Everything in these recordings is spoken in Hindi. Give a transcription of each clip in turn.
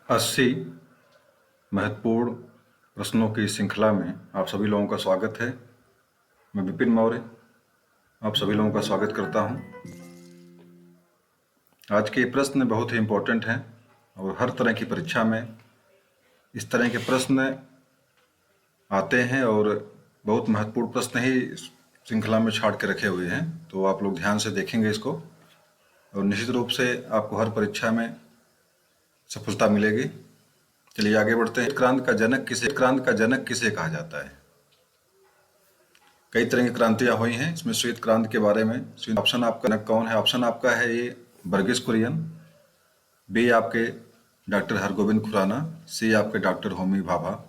80 महत्वपूर्ण प्रश्नों की श्रृंखला में आप सभी लोगों का स्वागत है। मैं विपिन मौर्य आप सभी लोगों का स्वागत करता हूं। आज के प्रश्न बहुत ही इम्पोर्टेंट हैं और हर तरह की परीक्षा में इस तरह के प्रश्न आते हैं और बहुत महत्वपूर्ण प्रश्न ही श्रृंखला में छाट के रखे हुए हैं, तो आप लोग ध्यान से देखेंगे इसको और निश्चित रूप से आपको हर परीक्षा में सफलता मिलेगी। चलिए आगे बढ़ते हैं। क्रांति का जनक किसे कहा जाता है? कई तरह की क्रांतियां हुई हैं, इसमें श्वेत क्रांति के बारे में ऑप्शन आपका जनक कौन है? ऑप्शन आपका है ए वर्गीस कुरियन, बी आपके डॉक्टर हरगोविंद खुराना, सी आपके डॉक्टर होमी भाभा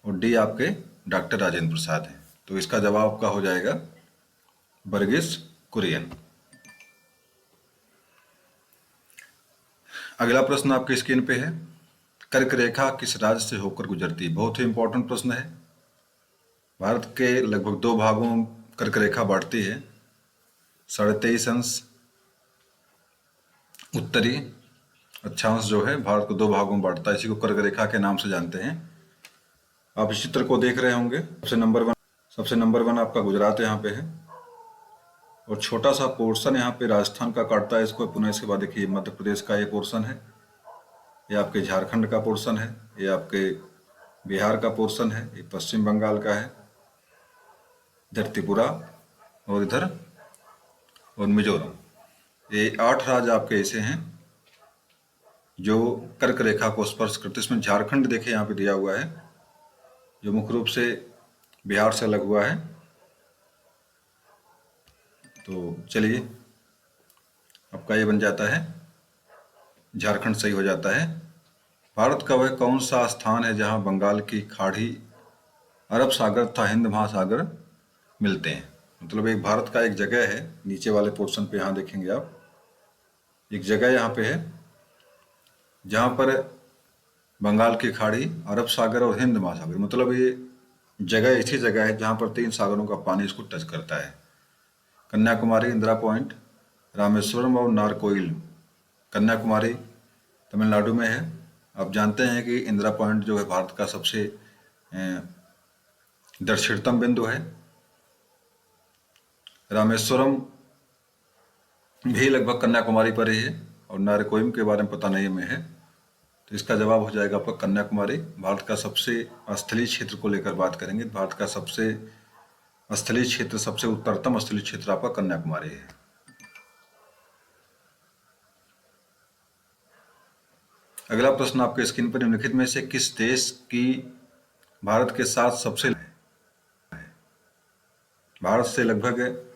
और डी आपके डॉक्टर राजेंद्र प्रसाद हैं। तो इसका जवाब आपका हो जाएगा वर्गीस कुरियन। अगला प्रश्न आपकी स्क्रीन पे है, कर्क रेखा किस राज्य से होकर गुजरती है? बहुत ही इंपॉर्टेंट प्रश्न है। भारत के लगभग 2 भागों में कर्क रेखा बांटती है। 23.5 अंश उत्तरी अक्षांश जो है भारत को 2 भागों में बांटता है, इसी को कर्क रेखा के नाम से जानते हैं। आप इस चित्र को देख रहे होंगे। सबसे नंबर वन आपका गुजरात यहाँ पे है और छोटा सा पोर्शन यहाँ पे राजस्थान का काटता है इसको। पुनः इसके बाद देखिए मध्य प्रदेश का ये पोर्शन है, ये आपके झारखंड का पोर्शन है, ये आपके बिहार का पोर्शन है, ये पश्चिम बंगाल का है, इधर त्रिपुरा और इधर और मिजोरम। ये 8 राज्य आपके ऐसे हैं जो कर्क रेखा को स्पर्श करते हैं। इसमें झारखंड देखिए यहाँ पे दिया हुआ है जो मुख्य रूप से बिहार से अलग हुआ है। तो चलिए आपका ये बन जाता है झारखंड सही हो जाता है। भारत का वह कौन सा स्थान है जहां बंगाल की खाड़ी, अरब सागर तथा हिंद महासागर मिलते हैं? मतलब एक भारत का एक जगह है, नीचे वाले पोर्शन पे यहाँ देखेंगे आप, एक जगह यहाँ पे है जहाँ पर बंगाल की खाड़ी, अरब सागर और हिंद महासागर, मतलब ये जगह ऐसी जगह है जहाँ पर 3 सागरों का पानी इसको टच करता है। कन्याकुमारी, इंदिरा पॉइंट, रामेश्वरम और नारकोइल। कन्याकुमारी तमिलनाडु में है। आप जानते हैं कि इंदिरा पॉइंट जो है भारत का सबसे दक्षिणतम बिंदु है। रामेश्वरम भी लगभग कन्याकुमारी पर ही है और नारकोइल के बारे में पता नहीं में है। तो इसका जवाब हो जाएगा आपका कन्याकुमारी। भारत का सबसे स्थलीय क्षेत्र को लेकर बात करेंगे, भारत का सबसे स्थलीय क्षेत्र, सबसे उत्तरतम स्थलीय क्षेत्र आपका कन्याकुमारी है। अगला प्रश्न आपके स्क्रीन पर, निम्नलिखित में से किस देश की भारत के साथ सबसे भारत से लगभग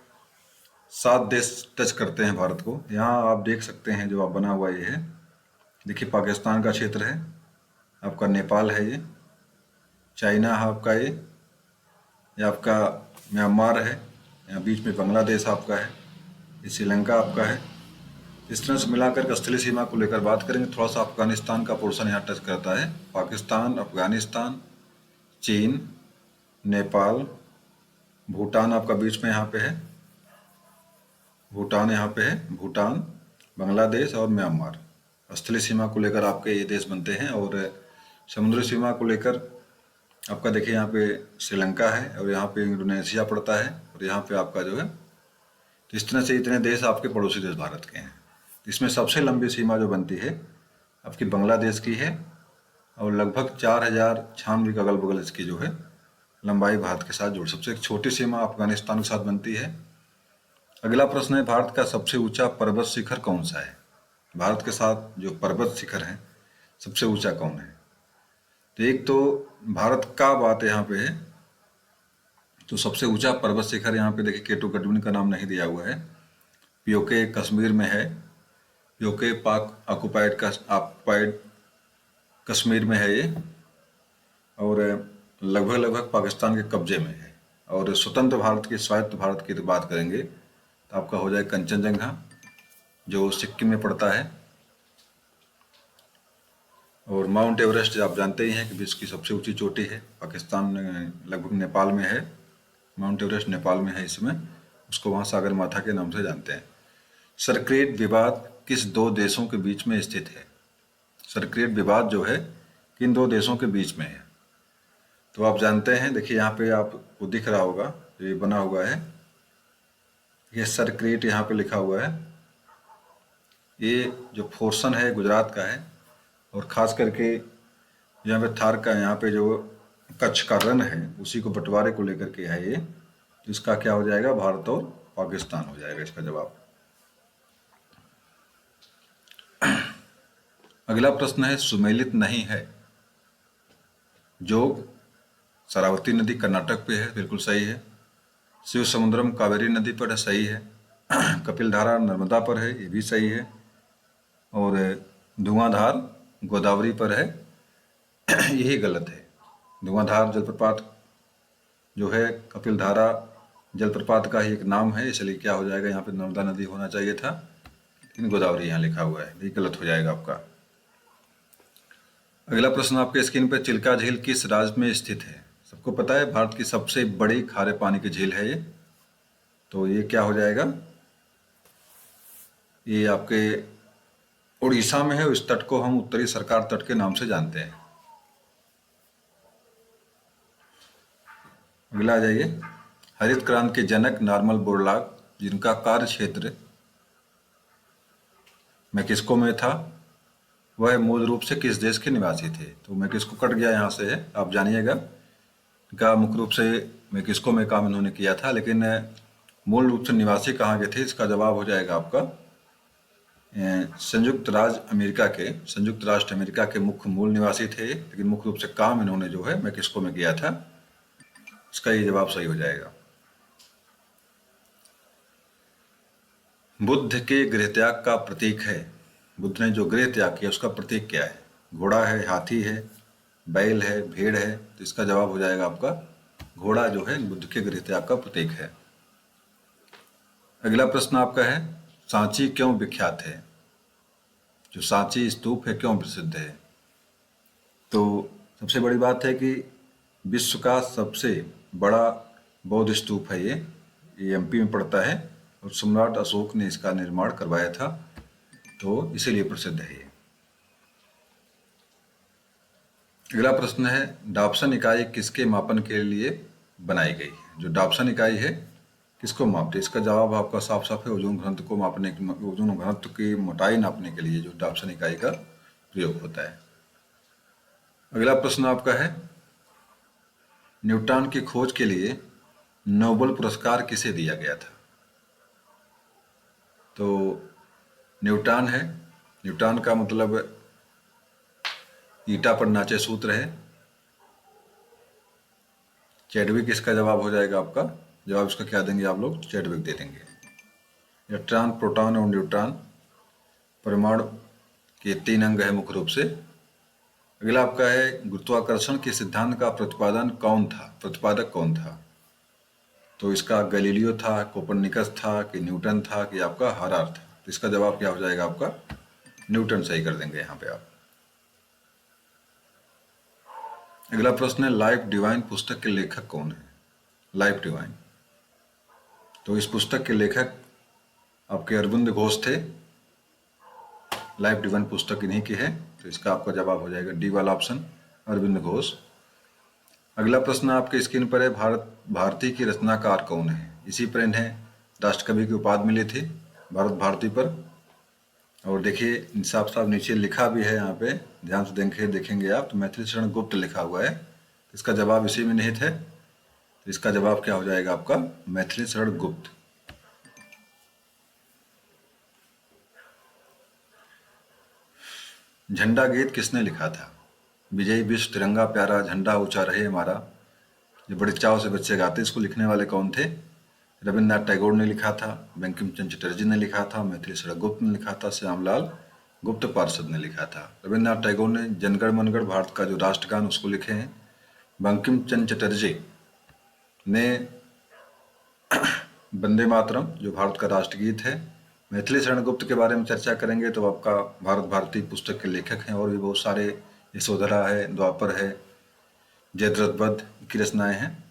7 देश टच करते हैं भारत को। यहाँ आप देख सकते हैं जो आप बना हुआ ये है, देखिए पाकिस्तान का क्षेत्र है, आपका नेपाल है, ये चाइना है आपका, ये आपका म्यांमार है, यहाँ बीच में बांग्लादेश आपका है, ये श्रीलंका आपका है। इस तरह से मिलाकर स्थलीय सीमा को लेकर बात करेंगे। थोड़ा सा अफगानिस्तान का पोर्शन यहाँ टच करता है। पाकिस्तान, अफगानिस्तान, चीन, नेपाल, भूटान आपका बीच में यहाँ पे है, भूटान यहाँ पे है, भूटान, बांग्लादेश और म्यांमार। स्थलीय सीमा को लेकर आपके ये देश बनते हैं। और समुद्री सीमा को लेकर आपका देखिए यहाँ पे श्रीलंका है और यहाँ पे इंडोनेशिया पड़ता है और यहाँ पे आपका जो है, तो इस तरह से इतने देश आपके पड़ोसी देश भारत के हैं। इसमें सबसे लंबी सीमा जो बनती है आपकी बांग्लादेश की है और लगभग 4096 के अगल बगल इसकी जो है लंबाई भारत के साथ जुड़। सबसे छोटी सीमा अफगानिस्तान के साथ बनती है। अगला प्रश्न है, भारत का सबसे ऊंचा पर्वत शिखर कौन सा है? भारत के साथ जो पर्वत शिखर है सबसे ऊंचा कौन है? तो एक तो भारत का बात यहाँ पे है, तो सबसे ऊंचा पर्वत शिखर यहाँ पे देखिए केटू कटविन का नाम नहीं दिया हुआ है, पीओके कश्मीर में है, पीओके पाक ऑक्युपाइड कश्मीर में है ये, और लगभग पाकिस्तान के कब्जे में है। और स्वतंत्र भारत की, स्वायत्त भारत की तो बात करेंगे तो आपका हो जाए कंचनजंगा जो सिक्किम में पड़ता है। और माउंट एवरेस्ट आप जानते ही हैं कि विश्व की सबसे ऊंची चोटी है, पाकिस्तान में लगभग नेपाल में है, माउंट एवरेस्ट नेपाल में है इसमें, उसको वहाँ सागर माथा के नाम से जानते हैं। सरक्रेट विवाद किस 2 देशों के बीच में स्थित है? सर्क्रिएट विवाद जो है किन दो देशों के बीच में है? तो आप जानते हैं, देखिए यहाँ पे आपको दिख रहा होगा, ये बना हुआ है, ये सर्क्रिएट यहाँ पे लिखा हुआ है। ये जो पोर्शन है गुजरात का है, और ख़ास करके यहाँ पे थार का, यहाँ पे जो कच्छ का रण है उसी को बंटवारे को लेकर के है ये। तो इसका क्या हो जाएगा? भारत और पाकिस्तान हो जाएगा इसका जवाब। अगला प्रश्न है, सुमेलित नहीं है। जोग शरावती नदी कर्नाटक पे है, बिल्कुल सही है। शिव समुद्रम कावेरी नदी पर है, सही है। कपिलधारा नर्मदा पर है, ये भी सही है। और धुआंधार गोदावरी पर है, यही गलत है। धुआंधार जलप्रपात जो है कपिलधारा जलप्रपात का ही एक नाम है, इसलिए क्या हो जाएगा, यहाँ पे नर्मदा नदी होना चाहिए था, लेकिन गोदावरी यहाँ लिखा हुआ है, ये गलत हो जाएगा आपका। अगला प्रश्न आपके स्क्रीन पर, चिल्का झील किस राज्य में स्थित है? सबको पता है भारत की सबसे बड़ी खारे पानी की झील है ये। तो ये क्या हो जाएगा? ये आपके उड़ीसा में है। इस तट को हम उत्तरी सरकार तट के नाम से जानते हैं। अगला आ जाइए, हरित क्रांति के जनक नॉर्मन बोरलॉग, जिनका कार्य क्षेत्र मैक्सिको में था, वह मूल रूप से किस देश के निवासी थे? तो मैक्सिको कट गया यहाँ से है, आप जानिएगा। इनका मुख्य रूप से मैक्सिको में काम इन्होंने किया था, लेकिन मूल रूप से निवासी कहाँ के थे? इसका जवाब हो जाएगा आपका संयुक्त राष्ट्र अमेरिका के मुख्य मूल निवासी थे, लेकिन मुख्य रूप से काम इन्होंने जो है मैक्सिको में किया था। इसका ये जवाब सही हो जाएगा। बुद्ध के गृह त्याग का प्रतीक है। बुद्ध ने जो गृह त्याग किया उसका प्रतीक क्या है? घोड़ा है, हाथी है, बैल है, भेड़ है? तो इसका जवाब हो जाएगा आपका घोड़ा जो है बुद्ध के गृह त्याग का प्रतीक है। अगला प्रश्न आपका है, सांची क्यों विख्यात है? जो सांची स्तूप है क्यों प्रसिद्ध है? तो सबसे बड़ी बात है कि विश्व का सबसे बड़ा बौद्ध स्तूप है ये एमपी में पड़ता है, और सम्राट अशोक ने इसका निर्माण करवाया था, तो इसीलिए प्रसिद्ध है ये। अगला प्रश्न है, डॉप्सन इकाई किसके मापन के लिए बनाई गई है? जो डॉप्सन इकाई है किसको मापते? इसका जवाब आपका साफ साफ है, ओजोन घनत्व को मापने, ओजोन घनत्व की मोटाई नापने के लिए जो डॉप्सन इकाई का प्रयोग होता है। अगला प्रश्न आपका है, न्यूटन की खोज के लिए नोबेल पुरस्कार किसे दिया गया था? तो न्यूटन है, न्यूटन का मतलब ईटा पर नाचे सूत्र है। चैडविक इसका जवाब हो जाएगा आपका। जवाब इसका क्या देंगे आप लोग? चैडविक दे देंगे। इलेक्ट्रॉन, प्रोटॉन और न्यूट्रॉन परमाणु के 3 अंग है मुख्य रूप से। अगला आपका है, गुरुत्वाकर्षण के सिद्धांत का प्रतिपादक कौन था? तो इसका गैलीलियो था, कोपरनिकस था, कि न्यूटन था, कि आपका हारार था? तो इसका जवाब क्या हो जाएगा आपका? न्यूटन सही कर देंगे यहाँ पे आप। अगला प्रश्न है, लाइफ डिवाइन पुस्तक के लेखक कौन है? लाइफ डिवाइन, तो इस पुस्तक के लेखक आपके अरविंद घोष थे। लाइफ डिवाइन पुस्तक इन्हीं की है, तो इसका आपका जवाब हो जाएगा डी वाला ऑप्शन, अरविंद घोष। अगला प्रश्न आपके स्क्रीन पर है, भारती की रचनाकार कौन है? इसी पर इन्हें राष्ट्रकवि की उपाधि मिली थी, भारत भारती पर। और देखिए साफ साफ नीचे लिखा भी है, यहाँ पे ध्यान से देखेंगे आप, तो मैथिली शरण गुप्त लिखा हुआ है। इसका जवाब इसी में निहित है, तो इसका जवाब क्या हो जाएगा आपका? मैथिली शरण गुप्त। झंडा गीत किसने लिखा था? विजयी विश्व तिरंगा प्यारा, झंडा ऊंचा रहे हमारा, ये बड़े चाव से बच्चे गाते। इसको लिखने वाले कौन थे? रविन्द्रनाथ टैगोर ने लिखा था, बंकिम चंद्र चटर्जी ने लिखा था, मैथिली शरण गुप्त ने लिखा था, श्यामलाल गुप्त पार्षद ने लिखा था। रविन्द्रनाथ टैगोर ने जनगण मनगढ़ भारत का जो राष्ट्रगान उसको लिखे हैं। बंकिम चंद्र चटर्जी ने वंदे मातरम जो भारत का राष्ट्रगीत है। मैथिली शरण गुप्त के बारे में चर्चा करेंगे तो आपका भारत भारती पुस्तक के लेखक हैं, और भी बहुत सारे, यशोधरा है, द्वापर है, जयद्रथ वध की रचनाएं हैं।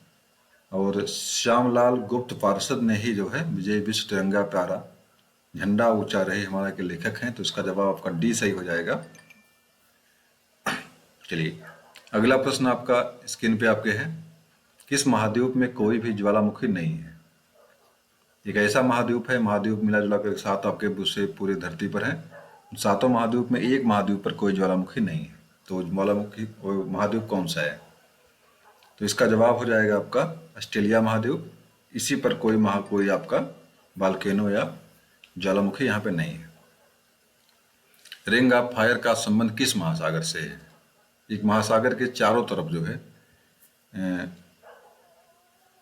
और श्यामलाल गुप्त पार्षद ने ही जो है विजय विश्व तिरंगा प्यारा, झंडा ऊंचा रहे हमारा के लेखक हैं, तो इसका जवाब आपका डी सही हो जाएगा। चलिए, अगला प्रश्न आपका स्क्रीन पे आपके है, किस महाद्वीप में कोई भी ज्वालामुखी नहीं है? एक ऐसा महाद्वीप है, महाद्वीप मिला जुला कर सात आपके से पूरी धरती पर है, सातों महाद्वीप में एक महाद्वीप पर कोई ज्वालामुखी नहीं है। तो ज्वालामुखी महाद्वीप कौन सा है? तो इसका जवाब हो जाएगा आपका ऑस्ट्रेलिया महाद्वीप। इसी पर कोई आपका वोल्केनो या ज्वालामुखी यहाँ पे नहीं है। रिंग ऑफ फायर का संबंध किस महासागर से है? एक महासागर के चारों तरफ जो है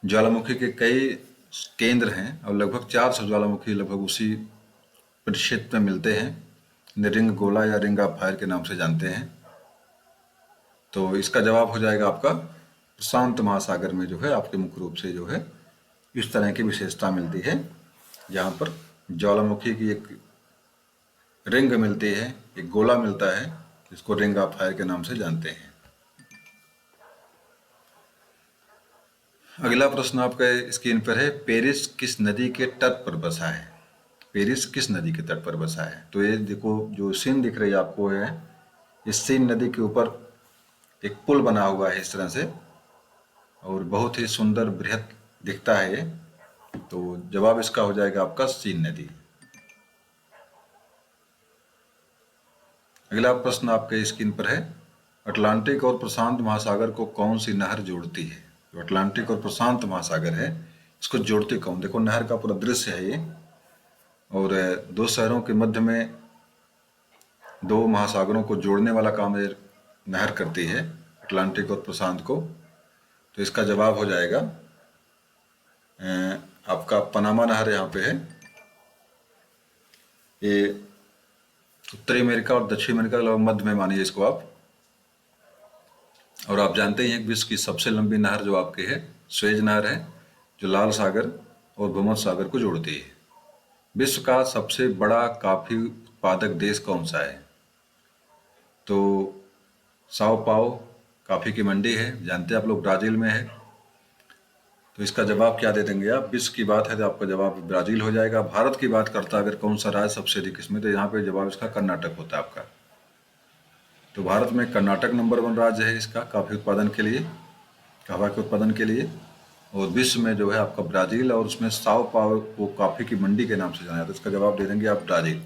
ज्वालामुखी के कई केंद्र हैं और लगभग 400 ज्वालामुखी लगभग उसी परिक्षेत्र में मिलते हैं। इन्हें रिंग गोला या रिंग ऑफ फायर के नाम से जानते हैं। तो इसका जवाब हो जाएगा आपका प्रशांत महासागर में जो है आपके मुख्य रूप से जो है इस तरह की विशेषता मिलती है, जहाँ पर ज्वालामुखी की एक रिंग मिलती है, एक गोला मिलता है, जिसको रिंग ऑफ फायर के नाम से जानते हैं। अगला प्रश्न आपके स्क्रीन पर है, पेरिस किस नदी के तट पर बसा है? पेरिस किस नदी के तट पर बसा है? तो ये देखो, जो सीन दिख रही है आपको है, इस सीन नदी के ऊपर एक पुल बना हुआ है इस तरह से, और बहुत ही सुंदर बृहत दिखता है ये। तो जवाब इसका हो जाएगा आपका सीन नदी। अगला प्रश्न आपके स्क्रीन पर है, अटलांटिक और प्रशांत महासागर को कौन सी नहर जोड़ती है? जो अटलांटिक और प्रशांत महासागर है, इसको जोड़ती कौन? देखो, नहर का पूरा दृश्य है ये, और दो शहरों के मध्य में दो महासागरों को जोड़ने वाला काम ये नहर करती है, अटलांटिक और प्रशांत को। तो इसका जवाब हो जाएगा आपका पनामा नहर यहाँ पे है। ये उत्तरी अमेरिका और दक्षिण अमेरिका लगभग मध्य में मानिए इसको आप। और आप जानते हैं विश्व की सबसे लंबी नहर जो आपकी है स्वेज नहर है, जो लाल सागर और भूमध्य सागर को जोड़ती है। विश्व का सबसे बड़ा कॉफी उत्पादक देश कौन सा है? तो साओ पाओ कॉफी की मंडी है, जानते हैं आप लोग, ब्राजील में है। तो इसका जवाब क्या दे देंगे आप? विश्व की बात है तो आपका जवाब ब्राजील हो जाएगा। भारत की बात करता है अगर कौन सा राज्य सबसे अधिक इसमें, तो यहाँ पे जवाब इसका कर्नाटक होता है आपका। तो भारत में कर्नाटक नंबर 1 राज्य है इसका कॉफी उत्पादन के लिए, कहवा के उत्पादन के लिए। और विश्व में जो है आपका ब्राजील, और उसमें साओ पाओ को कॉफी की मंडी के नाम से जाना जाता है। इसका जवाब दे देंगे आप ब्राजील।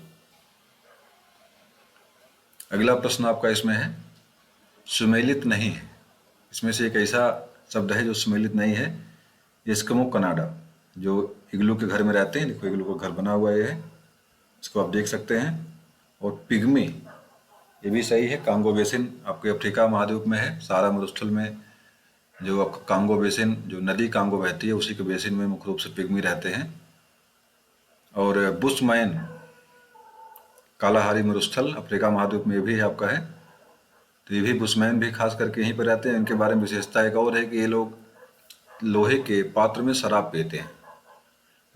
अगला प्रश्न आपका इसमें है, सुमेलित नहीं है, इसमें से एक ऐसा शब्द है जो सुमेलित नहीं है। एस्किमो कनाडा, जो इग्लू के घर में रहते हैं, देखो इग्लू का घर बना हुआ है, इसको आप देख सकते हैं। और पिग्मी, ये भी सही है। कांगो बेसिन आपके अफ्रीका महाद्वीप में है, सारा मरुस्थल में जो आपका कांगो बेसिन, जो नदी कांगो बहती है उसी के बेसिन में मुख्य रूप से पिग्मी रहते हैं। और बुशमैन कालाहारी मरुस्थल अफ्रीका महाद्वीप में भी है आपका है। तो ये भी बुशमैन भी खास करके यहीं पर रहते हैं। इनके बारे में विशेषता एक और है कि ये लोग लोहे के पात्र में शराब पीते हैं,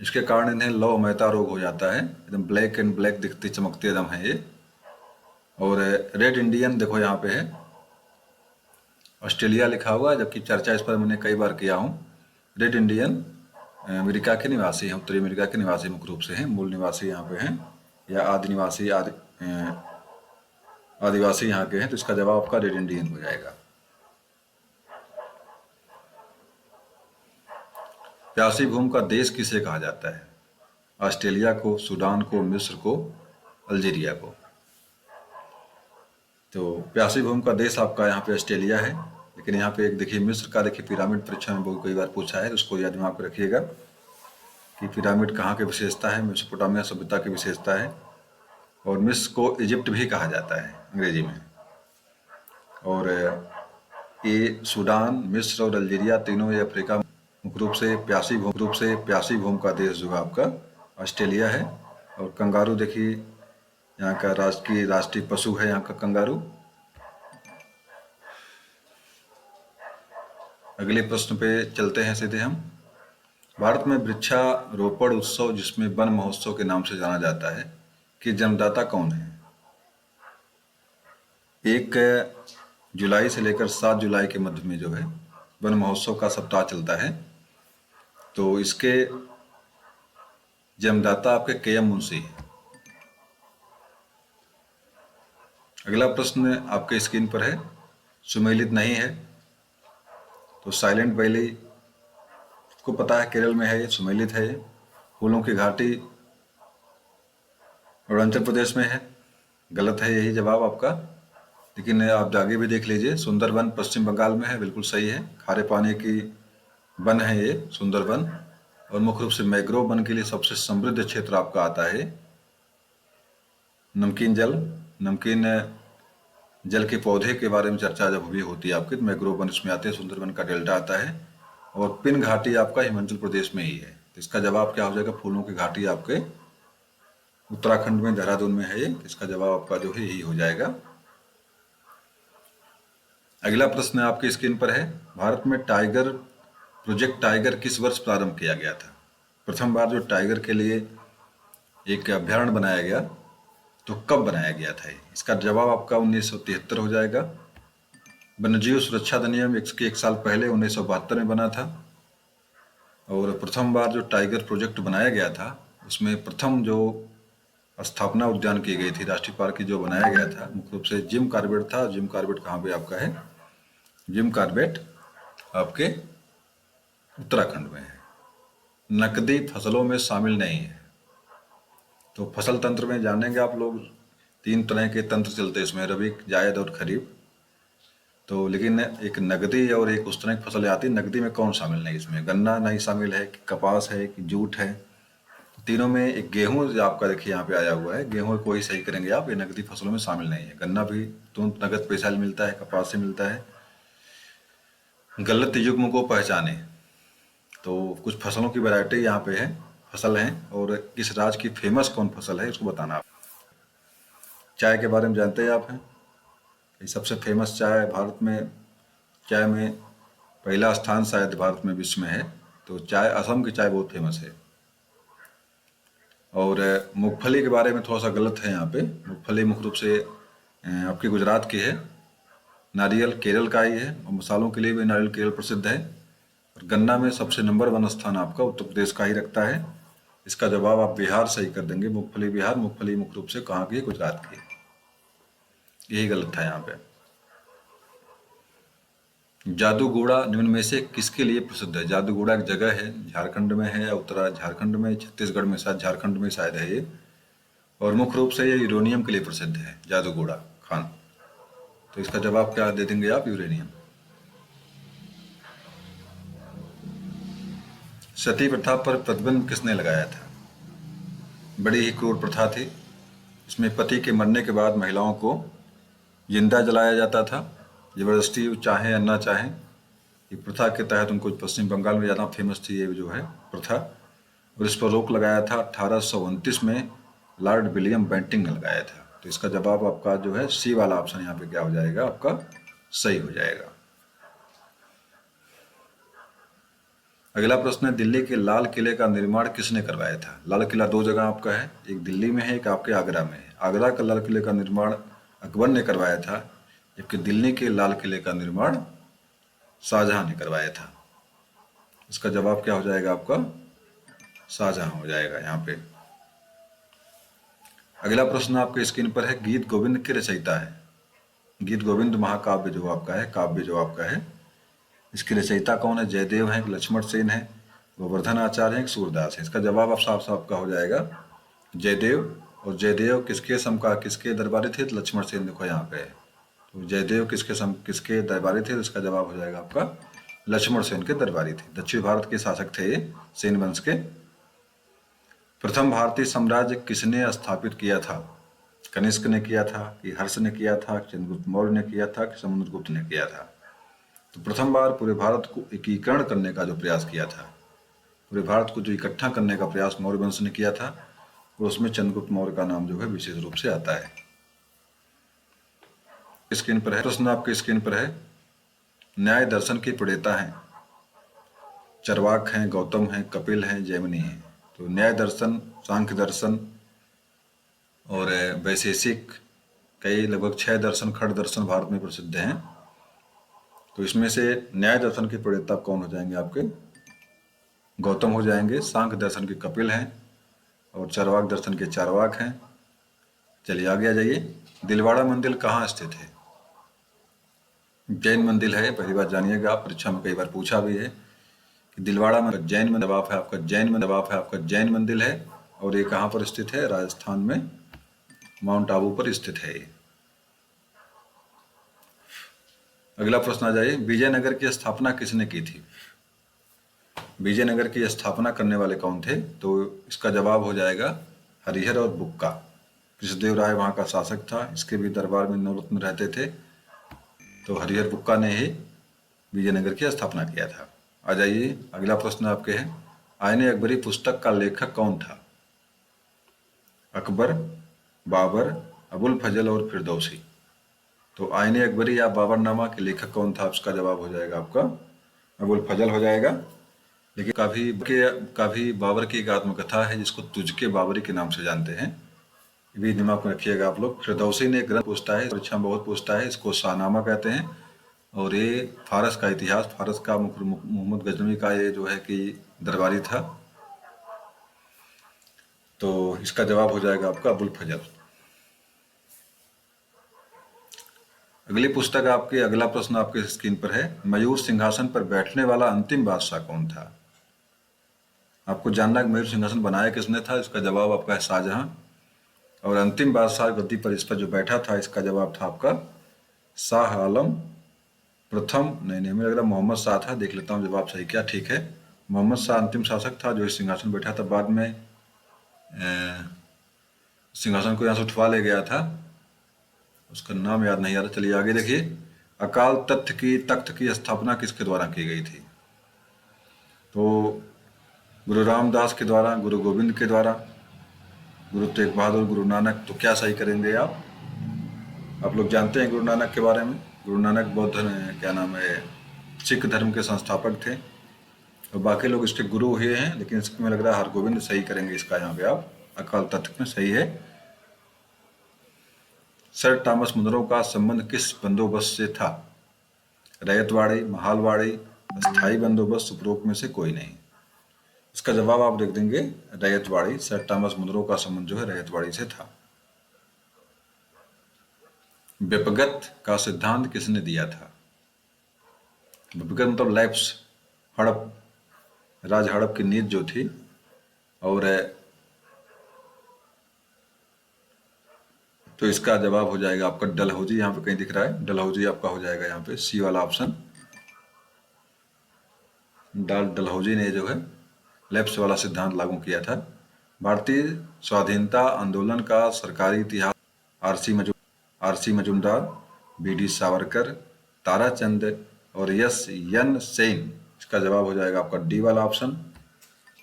इसके कारण इन्हें लौ मेहता रोग हो जाता है। एकदम ब्लैक एंड ब्लैक दिखते चमकते एकदम है ये। और रेड इंडियन देखो यहाँ पे है, ऑस्ट्रेलिया लिखा हुआ है, जबकि चर्चा इस पर मैंने कई बार किया हूँ। रेड इंडियन अमेरिका के निवासी हैं, उत्तरी अमेरिका के निवासी मुख्य रूप से हैं, मूल निवासी यहाँ पे हैं, या आदिवासी यहाँ के हैं। तो इसका जवाब आपका रेड इंडियन हो जाएगा। प्यासी भूमि का देश किसे कहा जाता है? ऑस्ट्रेलिया को, सूडान को, मिस्र को, अल्जीरिया को। तो प्यासी भूमि का देश आपका यहाँ पे ऑस्ट्रेलिया है। लेकिन यहाँ पे एक देखिए मिस्र का, देखिए पिरामिड परीक्षा में बहुत कई बार पूछा है, तो उसको याद दिमाग में रखिएगा कि पिरामिड कहाँ की विशेषता है, मेसोपोटामिया सभ्यता की विशेषता है। और मिस्र को इजिप्ट भी कहा जाता है अंग्रेजी में। और ये सूडान, मिस्र और अल्जीरिया तीनों ये अफ्रीका मुख्य रूप से प्यासी भूमि का देश जो है आपका ऑस्ट्रेलिया है। और कंगारू देखिए, यहाँ का राष्ट्रीय पशु है यहाँ का कंगारू। अगले प्रश्न पे चलते हैं सीधे हम। भारत में वृक्षारोपण उत्सव, जिसमें वन महोत्सव के नाम से जाना जाता है, कि जन्मदाता कौन है? 1 जुलाई से लेकर 7 जुलाई के मध्य में जो है वन महोत्सव का सप्ताह चलता है। तो इसके जन्मदाता आपके के.एम. मुंशी है। अगला प्रश्न आपके स्क्रीन पर है, सुमेलित नहीं है। तो साइलेंट वैली को पता है केरल में है, ये सुमेलित है। ये फूलों की घाटी अरुणाचल प्रदेश में है। गलत है यही जवाब आपका। लेकिन आप आगे भी देख लीजिए, सुंदरबन पश्चिम बंगाल में है, बिल्कुल सही है। खारे पानी की वन है ये सुंदरबन। और मुख्य रूप से मैग्रोव वन के लिए सबसे समृद्ध क्षेत्र आपका आता है नमकीन जल। नमकीन जल के पौधे के बारे में चर्चा जब भी होती है आपकी, तो मैग्रोव वन इसमें आते हैं, सुंदरबन का डेल्टा आता है। और पिन घाटी आपका हिमाचल प्रदेश में ही है। तो इसका जवाब क्या हो जाएगा? फूलों की घाटी आपके उत्तराखंड में, देहरादून में है ये। इसका जवाब आपका जो है यही हो जाएगा। अगला प्रश्न आपकी स्क्रीन पर है, भारत में प्रोजेक्ट टाइगर किस वर्ष प्रारंभ किया गया था? प्रथम बार जो टाइगर के लिए एक अभ्यारण्य बनाया गया, तो कब बनाया गया था? इसका जवाब आपका 1973 हो जाएगा। वन्यजीव सुरक्षा अधिनियम इसके 1 साल पहले 1972 में बना था। और प्रथम बार जो टाइगर प्रोजेक्ट बनाया गया था, उसमें प्रथम जो स्थापना उद्यान की गई थी, राष्ट्रीय पार्क की जो बनाया गया था, मुख्य रूप से जिम कॉर्बेट था। जिम कॉर्बेट कहाँ पे आपका है? जिम कॉर्बेट आपके उत्तराखंड में है। नकदी फसलों में शामिल नहीं है। तो फसल तंत्र में जानेंगे आप लोग, 3 तरह के तंत्र चलते हैं इसमें, रबी, जायद और खरीफ। तो लेकिन एक नकदी और एक उस तरह की फसल आती है। नकदी में कौन शामिल नहीं? इसमें गन्ना नहीं शामिल है, कि कपास है, कि जूट है। तीनों में एक गेहूं जो आपका देखिए यहाँ पे आया हुआ है, गेहूं को ही सही करेंगे आप। ये नकदी फसलों में शामिल नहीं है। गन्ना भी तुरंत नगद पैसा मिलता है, कपास से मिलता है। गलत युग्म को पहचाने, तो कुछ फसलों की वैरायटी यहाँ पे है, फसल हैं, और किस राज्य की फेमस कौन फसल है उसको बताना आप। चाय के बारे में जानते हैं आप हैं? ये सबसे फेमस चाय भारत में, चाय में पहला स्थान शायद भारत में, विश्व में है। तो चाय, असम की चाय बहुत फेमस है। और मूंगफली के बारे में थोड़ा सा गलत है यहाँ पे। मूंगफली मुख्य रूप से आपकी गुजरात की है। नारियल केरल का ही है, और मसालों के लिए भी नारियल केरल प्रसिद्ध है। और गन्ना में सबसे नंबर 1 स्थान आपका उत्तर प्रदेश का ही रखता है। इसका जवाब आप बिहार सही कर देंगे। मूंगफली बिहार, मूंगफली मुख्य रूप से कहाँ की है? गुजरात की। यही गलत था यहाँ पे। जादूगोड़ा निम्न में से किसके लिए प्रसिद्ध है? जादूगोड़ा एक जगह है, झारखंड में है, उत्तरा झारखंड में, छत्तीसगढ़ में, शायद झारखंड में शायद है ये। और मुख्य रूप से ये यूरेनियम के लिए प्रसिद्ध है, जादूगोड़ा खान। तो इसका जवाब क्या दे देंगे आप? यूरेनियम। सती प्रथा पर प्रतिबंध किसने लगाया था? बड़ी ही क्रूर प्रथा थी। इसमें पति के मरने के बाद महिलाओं को जिंदा जलाया जाता था, जबरदस्ती, चाहे या ना चाहें। ये प्रथा के तहत उनको पश्चिम बंगाल में ज़्यादा फेमस थी ये जो है प्रथा। और इस पर रोक लगाया था 1829 में लॉर्ड विलियम बेंटिंग ने लगाया था। तो इसका जवाब आपका जो है सी वाला ऑप्शन यहाँ पे क्या हो जाएगा? आपका सही हो जाएगा। अगला प्रश्न है, दिल्ली के लाल किले का निर्माण किसने करवाया था? लाल किला 2 जगह आपका है, एक दिल्ली में है, एक आपके आगरा में है। आगरा का लाल किले का निर्माण अकबर ने करवाया था, जबकि दिल्ली के लाल किले का निर्माण शाहजहां ने करवाया था। इसका जवाब क्या हो जाएगा आपका? शाहजहां हो जाएगा यहाँ पे। अगला प्रश्न आपके स्क्रीन पर है, गीत गोविंद के रचयिता है? गीत गोविंद महाकाव्य जो आपका है, काव्य जो आपका है, इसके रचयिता कौन है? जयदेव हैं, लक्ष्मण सेन है, गोवर्धन आचार्य हैं, सूरदास है? इसका जवाब आप साफ साफ का हो जाएगा जयदेव। और जयदेव किसके समका, किसके दरबारी थे? तो लक्ष्मण सेन देखो यहाँ पे है। तो जयदेव किसके दरबारी थे? तो इसका जवाब हो जाएगा आपका लक्ष्मण सेन के दरबारी थे। दक्षिण भारत के शासक थे ये, सेन वंश के। प्रथम भारतीय साम्राज्य किसने स्थापित किया था? कनिष्क ने किया था, कि हर्ष ने किया था, चंद्रगुप्त मौर्य ने किया था, कि समुद्रगुप्त ने किया था? तो प्रथम बार पूरे भारत को एकीकरण करने का जो प्रयास किया था, पूरे भारत को जो इकट्ठा करने का प्रयास मौर्य वंश ने किया था, और उसमें चंद्रगुप्त मौर्य का नाम जो है विशेष रूप से आता है। स्क्रीन पर है प्रश्न, आपके स्क्रीन पर है, न्याय दर्शन के प्रणेता हैं? चरवाक हैं, गौतम हैं, कपिल हैं, जैमिनी हैं? तो न्याय दर्शन, सांख्य दर्शन और वैशेषिक, कई लगभग 6 दर्शन, खड़ दर्शन भारत में प्रसिद्ध हैं। तो इसमें से न्याय दर्शन के प्रणेता कौन हो जाएंगे आपके? गौतम हो जाएंगे। सांख्य दर्शन के कपिल हैं, और चरवाक दर्शन के चारवाक हैं। चलिए आगे आ जाइए। दिलवाड़ा मंदिर कहाँ स्थित है? जैन मंदिर है, पहली बार जानिएगा आप, परीक्षा में कई बार पूछा भी है कि दिलवाड़ा में जैन मंदिर, जवाब है आपका जैन मंदिर है। और ये कहाँ पर स्थित है? राजस्थान में माउंट आबू पर स्थित है ये। अगला प्रश्न आ जाइए, विजयनगर की स्थापना किसने की थी? विजयनगर की स्थापना करने वाले कौन थे? तो इसका जवाब हो जाएगा हरिहर और बुक्का। कृष्णदेव राय वहाँ का शासक था, इसके भी दरबार में नवरत्न रहते थे। तो हरिहर बुक्का ने ही विजयनगर की स्थापना किया था। आ जाइए, अगला प्रश्न आपके है, आईने अकबरी पुस्तक का लेखक कौन था? अकबर, बाबर, अबुल फजल और फिरदौसी। तो आईने अकबरी या बाबरनामा के लेखक कौन था? उसका जवाब हो जाएगा आपका अबुल फजल हो जाएगा। लेकिन काफी बाबर की एक आत्मकथा है जिसको तुझके बाबरी के नाम से जानते हैं, ये भी दिमाग में रखिएगा आप लोग। फिरदौसी ने एक ग्रंथ पूछता है, परीक्षा में बहुत पूछता है, इसको शाहनामा कहते हैं। और ये फारस का इतिहास, फारस का मोहम्मद गजनवी का ये जो है कि दरबारी था। तो इसका जवाब हो जाएगा आपका अबुल फजल। अगली पुस्तक आपकी, अगला प्रश्न आपके स्क्रीन पर है, मयूर सिंहासन पर बैठने वाला अंतिम बादशाह कौन था? आपको जानना है मयूर सिंहासन बनाया किसने था? इसका जवाब आपका है शाहजहां। और अंतिम बादशाह गद्दी पर इस पर जो बैठा था, इसका जवाब था आपका शाह आलम प्रथम। नहीं, मुझे लग रहा मोहम्मद शाह था, देख लेता हूँ जवाब सही क्या। ठीक है, मोहम्मद शाह अंतिम शासक था जो इस सिंहासन बैठा था। बाद में सिंहासन को यहाँ से उठवा ले गया था, उसका नाम याद नहीं आ रहा। चलिए आगे देखिए, अकाल तख्त की स्थापना किसके द्वारा की गई थी? तो गुरु रामदास के द्वारा, गुरु गोविंद के द्वारा, गुरु तेग बहादुर, गुरु नानक। तो क्या सही करेंगे आप लोग जानते हैं गुरु नानक के बारे में। गुरु नानक बौद्ध क्या नाम है, सिख धर्म के संस्थापक थे, और बाकी लोग इसके गुरु हुए हैं, लेकिन इसमें लग रहा है हरगोविंद सही करेंगे इसका यहाँ पे आप। अकाल तख्त में सही है। सर थॉमस मुनरो का संबंध किस बंदोबस्त से था? रैयतवाड़ी, महालवाड़ी, स्थायी बंदोबस्त, उपरोक्त में से कोई नहीं। इसका जवाब आप देख देंगे रैयतवाड़ी। सर थॉमस मुनरो का संबंध जो है रैयतवाड़ी से था। व्यपगत का सिद्धांत किसने दिया था? व्यपगत मतलब लैप्स, हड़प, राज हड़प की नीति जो थी। और तो इसका जवाब हो जाएगा आपका डलहौजी। यहाँ पे कहीं दिख रहा है, डलहौजी आपका हो जाएगा यहाँ पे सी वाला ऑप्शन। डलहौजी ने जो है लैप्स वाला सिद्धांत लागू किया था। भारतीय स्वाधीनता आंदोलन का सरकारी इतिहास, आरसी मजूमदार, बीडी सावरकर, ताराचंद और यस यन सेन। इसका जवाब हो जाएगा आपका डी वाला ऑप्शन।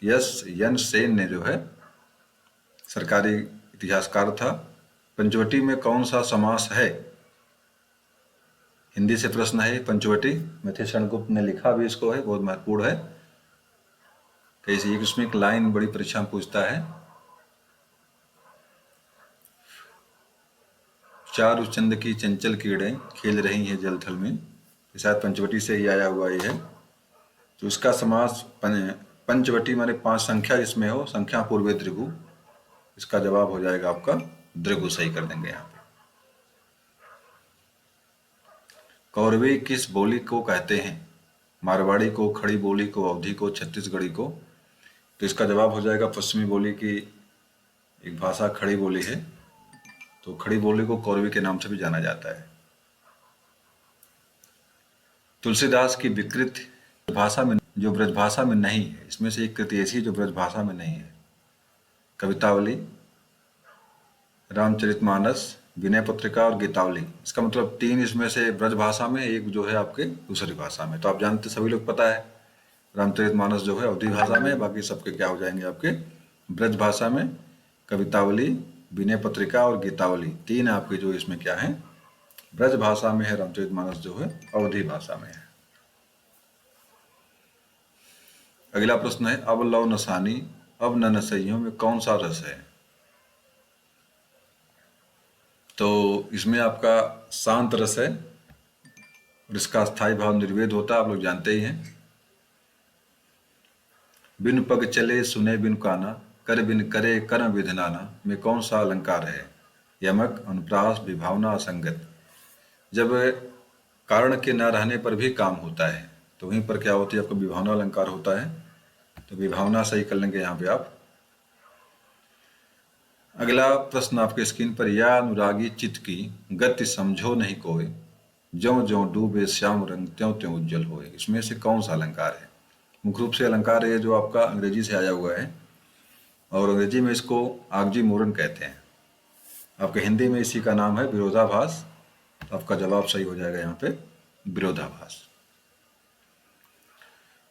यस यन सेन ने जो है सरकारी इतिहासकार था। पंचवटी में कौन सा समास है? हिंदी से प्रश्न है पंचवटी। मिथिशरण गुप्त ने लिखा भी इसको है, बहुत महत्वपूर्ण है। कैसी एक इसमें एक लाइन बड़ी परीक्षा में पूछता है, चारु चंद की चंचल कीड़े खेल रही हैं जल थल में। शायद पंचवटी से ही आया हुआ ये है। तो इसका समास पंचवटी माने 5 संख्या जिसमें हो, संख्या पूर्वे दृगु। इसका जवाब हो जाएगा आपका दृगु, सही कर देंगे यहाँ पे। कौरवी किस बोली को कहते हैं? मारवाड़ी को, खड़ी बोली को, अवधी को, छत्तीसगढ़ी को। तो इसका जवाब हो जाएगा पश्चिमी बोली की एक भाषा खड़ी बोली है। तो खड़ी बोली को कौरवी के नाम से भी जाना जाता है। तुलसीदास की विकृत भाषा में जो ब्रजभाषा में नहीं है, इसमें से एक कृति ऐसी जो ब्रजभाषा में नहीं है, कवितावली, रामचरितमानस, विनय पत्रिका और गीतावली। इसका मतलब 3 इसमें से ब्रजभाषा में, एक जो है आपके दूसरी भाषा में। तो आप जानते, सभी लोग पता है, रामचरितमानस जो है अवधी भाषा में, बाकी सबके क्या हो जाएंगे आपके ब्रज भाषा में। कवितावली, विनय पत्रिका और गीतावली 3 आपके जो इसमें क्या है ब्रज भाषा में है। रामचरितमानस जो है अवधी भाषा में है। अगला प्रश्न है, अब लौ नसानी अब न नसइयों में कौन सा रस है? तो इसमें आपका शांत रस है, और इसका स्थायी भाव निर्वेद होता है, आप लोग जानते ही हैं। बिन पग चले सुने बिन काना, कर बिन करे कर्म विधनाना में कौन सा अलंकार है? यमक, अनुप्रास, विभावना, असंगत। जब कारण के न रहने पर भी काम होता है, तो वहीं पर क्या होती है, आपका विभावना अलंकार होता है। तो विभावना सही कर लेंगे यहाँ पे आप। अगला प्रश्न आपके स्क्रीन पर, या अनुरागी चित्त की गति समझो नहीं कोई, ज्यों ज्यों डूबे श्याम रंग त्यों त्यों उज्जवल होए। इसमें से कौन सा अलंकार है? मुख्य रूप से अलंकार है जो आपका अंग्रेजी से आया हुआ है, और अंग्रेजी में इसको ऑक्सीमोरन कहते हैं। आपके हिंदी में इसी का नाम है विरोधाभास। तो आपका जवाब सही हो जाएगा यहाँ पे विरोधाभास।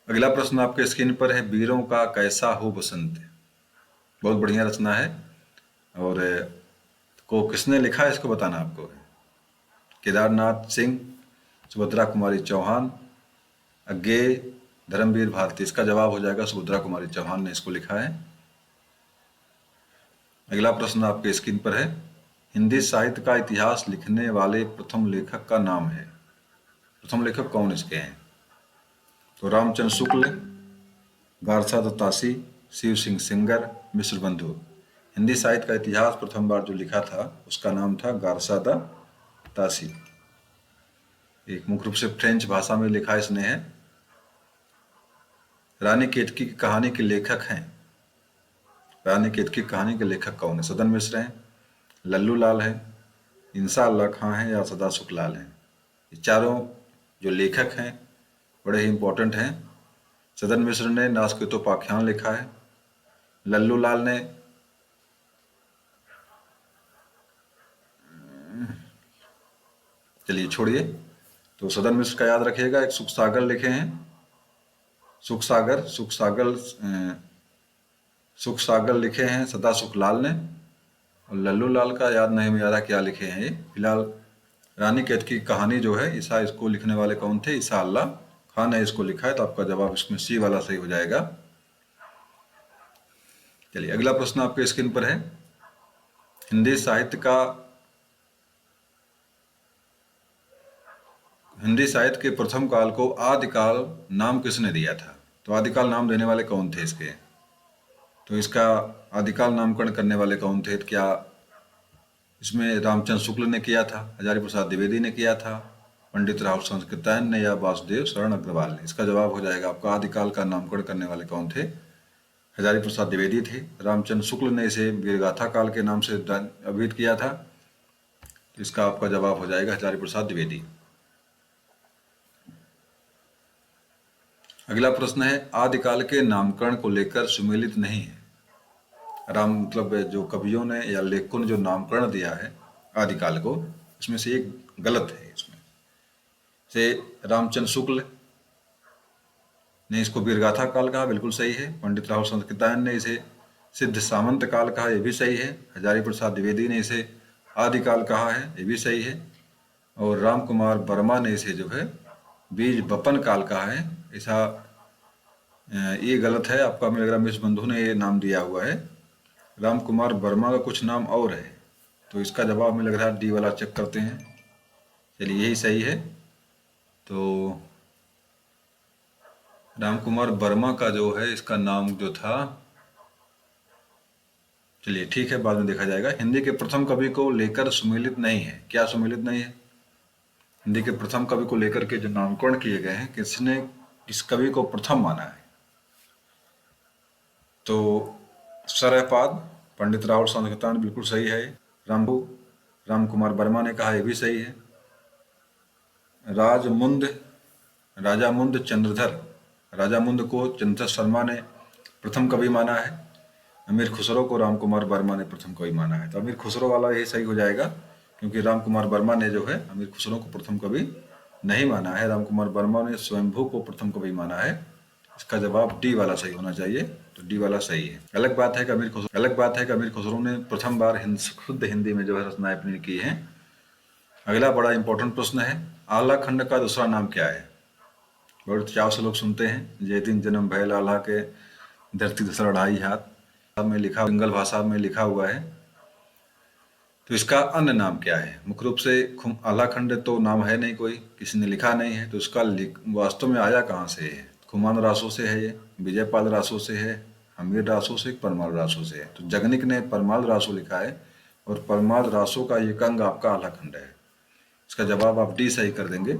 अगला प्रश्न आपके स्क्रीन पर है, वीरों का कैसा हो बसंत। बहुत बढ़िया रचना है, और को किसने लिखा है इसको बताना आपको है। केदारनाथ सिंह, सुभद्रा कुमारी चौहान, अज्ञेय, धर्मवीर भारती। इसका जवाब हो जाएगा सुभद्रा कुमारी चौहान ने इसको लिखा है। अगला प्रश्न आपके स्क्रीन पर है, हिंदी साहित्य का इतिहास लिखने वाले प्रथम लेखक का नाम है। प्रथम लेखक कौन इसके हैं? तो रामचंद्र शुक्ल, गारसा दत्तासी, शिव सिंह सेंगर, मिश्र बंधु। हिंदी साहित्य का इतिहास प्रथम बार जो लिखा था उसका नाम था गारसा दत्तासी। एक मुख्य रूप से फ्रेंच भाषा में लिखा इसने है। रानी केतकी की कहानी के लेखक हैं। रानी केतकी की कहानी के लेखक कौन है? सदन मिश्र हैं, लल्लू लाल है, इंसा अल्लाह खां हैं, या सदा सुखलाल हैं। ये चारों जो लेखक हैं बड़े ही इंपॉर्टेंट हैं। सदन मिश्र ने नासकेतोपाख्यान लिखा है, लल्लू लाल ने चलिए छोड़िए, तो सदन मिश्र का याद रखिएगा। एक सुख सागर लिखे हैं, सुख सागर लिखे हैं सदा सुखलाल ने, और लल्लू लाल का याद नहीं मुझे क्या लिखे हैं ये। फिलहाल रानी केतकी की कहानी जो है इसको लिखने वाले कौन थे? इंसा अल्लाह खान ने इसको लिखा है। तो आपका जवाब इसमें सी वाला सही हो जाएगा। चलिए अगला प्रश्न आपके स्क्रीन पर है, हिंदी साहित्य के प्रथम काल को आदिकाल नाम किसने दिया था? तो आदिकाल नाम देने वाले कौन थे इसके? तो इसका आदिकाल नामकरण करने वाले कौन थे? क्या इसमें रामचंद्र शुक्ल ने किया था, हजारी प्रसाद द्विवेदी ने किया था, पंडित राहुल संस्कृतायन ने, या वासुदेव शरण अग्रवाल ने? इसका जवाब हो जाएगा आपका आदिकाल का नामकरण करने वाले कौन थे? हजारी प्रसाद द्विवेदी थे। रामचंद्र शुक्ल ने इसे वीरगाथा काल के नाम से अभिहित किया था। इसका आपका जवाब हो जाएगा हजारी प्रसाद द्विवेदी। अगला प्रश्न है, आदिकाल के नामकरण को लेकर सुमेलित नहीं है। मतलब जो कवियों ने या लेखकों ने जो नामकरण दिया है आदिकाल को, इसमें से एक गलत है। इसमें से रामचंद्र शुक्ल ने इसको वीरगाथा काल कहा, बिल्कुल सही है। पंडित राहुल संस्कृतायन ने इसे सिद्ध सामंत काल कहा, यह भी सही है। हजारी प्रसाद द्विवेदी ने इसे आदिकाल कहा है, ये भी सही है। और राम कुमार वर्मा ने इसे जो है बीज बपन काल कहा है, ऐसा ये गलत है। आपका मुझे लग रहा है मिश्र बंधु ने ये नाम दिया हुआ है। राम कुमार वर्मा का कुछ नाम और है, तो इसका जवाब में लग रहा है डी वाला चेक करते हैं। चलिए यही सही है। तो राम कुमार वर्मा का जो है इसका नाम जो था, चलिए ठीक है, बाद में देखा जाएगा। हिंदी के प्रथम कवि को लेकर सुमेलित नहीं है। क्या सुमेलित नहीं है? हिंदी के प्रथम कवि को लेकर के जो नामकरण किए गए हैं, किसने किस कवि को प्रथम माना है? तो सरहपाद, पंडित राहुल संस्कृतायन बिल्कुल सही है। राम कुमार वर्मा ने कहा, यह भी सही है। राजामुंद चंद्रधर, राजामुंद को चंद्रधर शर्मा ने प्रथम कवि माना है। अमीर खुसरो को राम कुमार वर्मा ने प्रथम कवि माना है। तो अमीर खुसरो वाला यही सही हो जाएगा, क्योंकि राम कुमार वर्मा ने जो है अमीर खुसरो को प्रथम कवि नहीं माना है। राम कुमार वर्मा ने स्वयंभू को प्रथम कवि माना है। इसका जवाब डी वाला सही होना चाहिए, तो डी वाला सही है। अलग बात है कि अमीर खुसरो ने प्रथम बार शुद्ध हिंदी में जो है रचनाएं अपनी की हैं। अगला बड़ा इंपॉर्टेंट प्रश्न है, आल्हा खंड का दूसरा नाम क्या है? बहुत चाव से लोग सुनते हैं, जय दिन जन्म भयल आल्हा के धरती दूसरा ढाई हाथ में लिखा, बंगाल भाषा में लिखा हुआ है। तो इसका अन्य नाम क्या है? मुख्य रूप से आल्हा खंड तो नाम है नहीं, कोई किसी ने लिखा नहीं है। तो इसका वास्तव में आया कहाँ से है? खुमान रासो से है, ये विजयपाल रासो से है, हमीर रासो से, परमाल रासो से है। तो जगनिक ने परमाल रासो लिखा है, और परमाल रासो का एक अंग आपका आल्हा खंड है। इसका जवाब आप डी सही कर देंगे।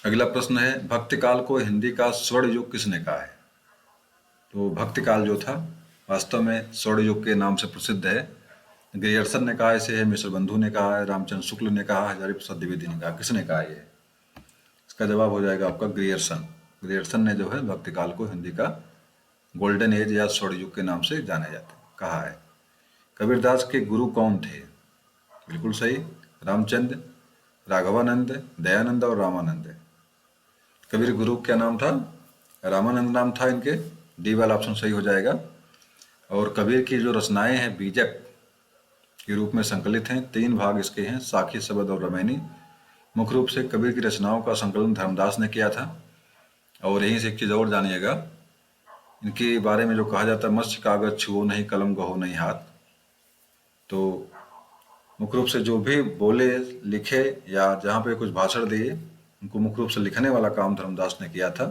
अगला प्रश्न है, भक्ति काल को हिंदी का स्वर्ण युग किसने कहा है? तो भक्ति काल जो था वास्तव में स्वर्ण युग के नाम से प्रसिद्ध है। ग्रियर्सन ने कहा इसे है, मिश्र बंधु ने कहा है, रामचंद्र शुक्ल ने कहा, हजारी प्रसाद द्विवेदी ने कहा। किसने कहा ये? इसका जवाब हो जाएगा आपका ग्रियर्सन। ग्रियर्सन ने जो है भक्ति काल को हिंदी का गोल्डन एज या स्वर्ण युग के नाम से जाने जाते कहा है। कबीरदास के गुरु कौन थे? बिल्कुल सही, रामचंद्र, राघवानंद, दयानंद और रामानंद। कबीर गुरु क्या नाम था? रामानंद नाम था इनके। डी वाला ऑप्शन सही हो जाएगा। और कबीर की जो रचनाएं हैं बीजक के रूप में संकलित हैं। 3 भाग इसके हैं, साखी, शबद और रामायणी। मुख्य रूप से कबीर की रचनाओं का संकलन धर्मदास ने किया था। और यहीं से एक चीज़ और जानिएगा, इनके बारे में जो कहा जाता है, मत्स्य कागज छुओ नहीं, कलम गहो नहीं हाथ। तो मुख्य रूप से जो भी बोले, लिखे या जहाँ पे कुछ भाषण दिए, उनको मुख्य रूप से लिखने वाला काम धर्मदास ने किया था।